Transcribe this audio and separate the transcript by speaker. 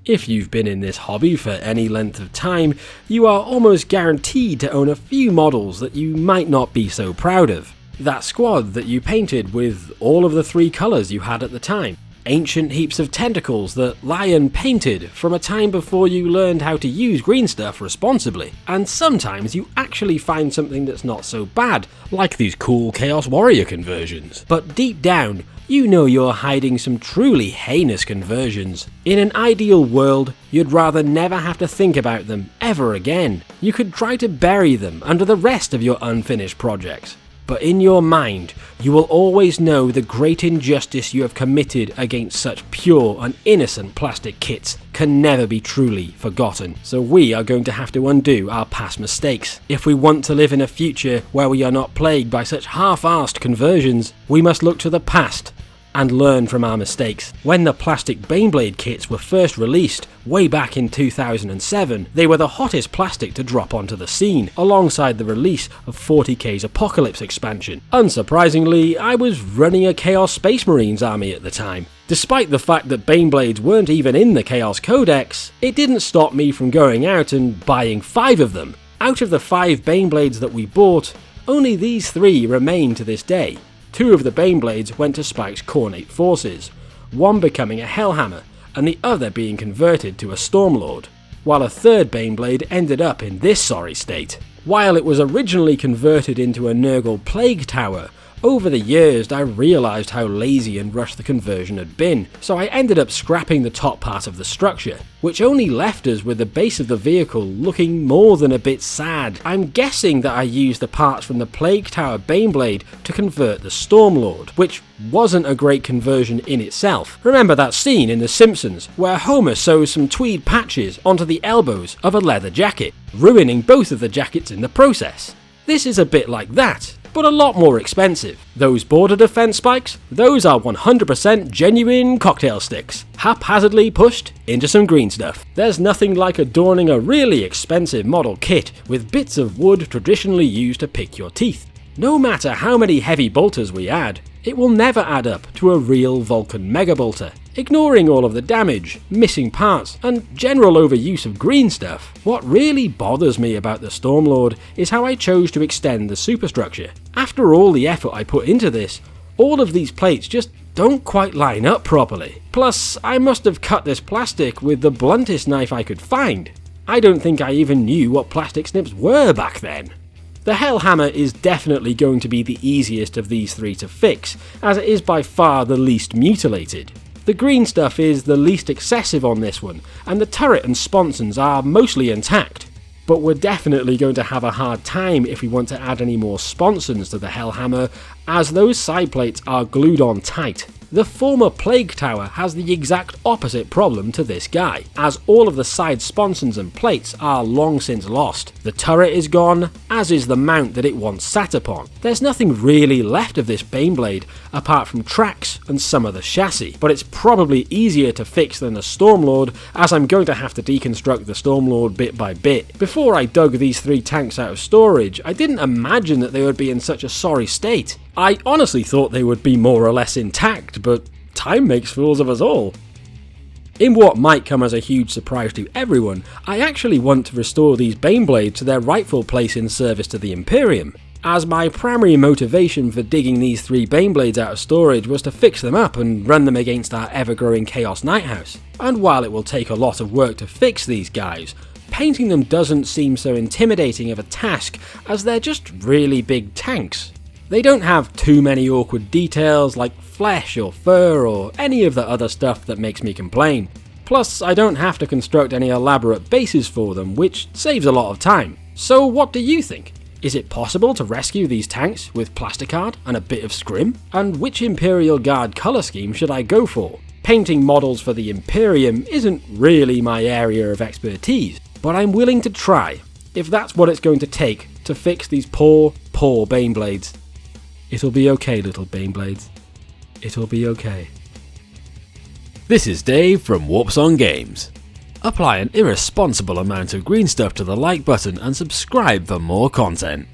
Speaker 1: If you've been in this hobby for any length of time, you are almost guaranteed to own a few models that you might not be so proud of. That squad that you painted with all of the 3 colours you had at the time. Ancient heaps of tentacles that lie unpainted from a time before you learned how to use green stuff responsibly. And sometimes you actually find something that's not so bad, like these cool Chaos Warrior conversions. But deep down, you know you're hiding some truly heinous conversions. In an ideal world, you'd rather never have to think about them ever again. You could try to bury them under the rest of your unfinished projects. But in your mind, you will always know the great injustice you have committed against such pure and innocent plastic kits can never be truly forgotten. So we are going to have to undo our past mistakes. If we want to live in a future where we are not plagued by such half-arsed conversions, we must look to the past and learn from our mistakes. When the plastic Baneblade kits were first released, way back in 2007, they were the hottest plastic to drop onto the scene, alongside the release of 40k's Apocalypse expansion. Unsurprisingly, I was running a Chaos Space Marines army at the time. Despite the fact that Baneblades weren't even in the Chaos Codex, it didn't stop me from going out and buying 5 of them. Out of the 5 Baneblades that we bought, only these 3 remain to this day. 2 of the Baneblades went to Spike's Cornate forces, one becoming a Hellhammer and the other being converted to a Stormlord, while a 3rd Baneblade ended up in this sorry state. While it was originally converted into a Nurgle Plague Tower, over the years I realised how lazy and rushed the conversion had been, so I ended up scrapping the top part of the structure, which only left us with the base of the vehicle looking more than a bit sad. I'm guessing that I used the parts from the Plague Tower Baneblade to convert the Stormlord, which wasn't a great conversion in itself. Remember that scene in The Simpsons where Homer sews some tweed patches onto the elbows of a leather jacket, ruining both of the jackets in the process? This is a bit like that, but a lot more expensive. Those border defense spikes, those are 100% genuine cocktail sticks, haphazardly pushed into some green stuff. There's nothing like adorning a really expensive model kit with bits of wood traditionally used to pick your teeth. No matter how many heavy bolters we add, it will never add up to a real Vulcan Mega Bolter. Ignoring all of the damage, missing parts, and general overuse of green stuff, what really bothers me about the Stormlord is how I chose to extend the superstructure. After all the effort I put into this, all of these plates just don't quite line up properly. Plus, I must have cut this plastic with the bluntest knife I could find. I don't think I even knew what plastic snips were back then. The Hellhammer is definitely going to be the easiest of these 3 to fix, as it is by far the least mutilated. The green stuff is the least excessive on this one, and the turret and sponsons are mostly intact. But we're definitely going to have a hard time if we want to add any more sponsons to the Hellhammer, as those side plates are glued on tight. The former Plague Tower has the exact opposite problem to this guy, as all of the side sponsons and plates are long since lost. The turret is gone, as is the mount that it once sat upon. There's nothing really left of this Baneblade apart from tracks and some of the chassis, but it's probably easier to fix than the Stormlord, as I'm going to have to deconstruct the Stormlord bit by bit. Before I dug these 3 tanks out of storage, I didn't imagine that they would be in such a sorry state. I honestly thought they would be more or less intact, but time makes fools of us all. In what might come as a huge surprise to everyone, I actually want to restore these Baneblades to their rightful place in service to the Imperium, as my primary motivation for digging these 3 Baneblades out of storage was to fix them up and run them against our ever-growing Chaos Nighthouse. And while it will take a lot of work to fix these guys, painting them doesn't seem so intimidating of a task, as they're just really big tanks. They don't have too many awkward details like flesh or fur or any of the other stuff that makes me complain. Plus, I don't have to construct any elaborate bases for them, which saves a lot of time. So what do you think? Is it possible to rescue these tanks with plasticard and a bit of scrim? And which Imperial Guard colour scheme should I go for? Painting models for the Imperium isn't really my area of expertise, but I'm willing to try, if that's what it's going to take to fix these poor Baneblades. It'll be okay, little Baneblades. It'll be okay. This is Dave from Warps on Games. Apply an irresponsible amount of green stuff to the like button and subscribe for more content.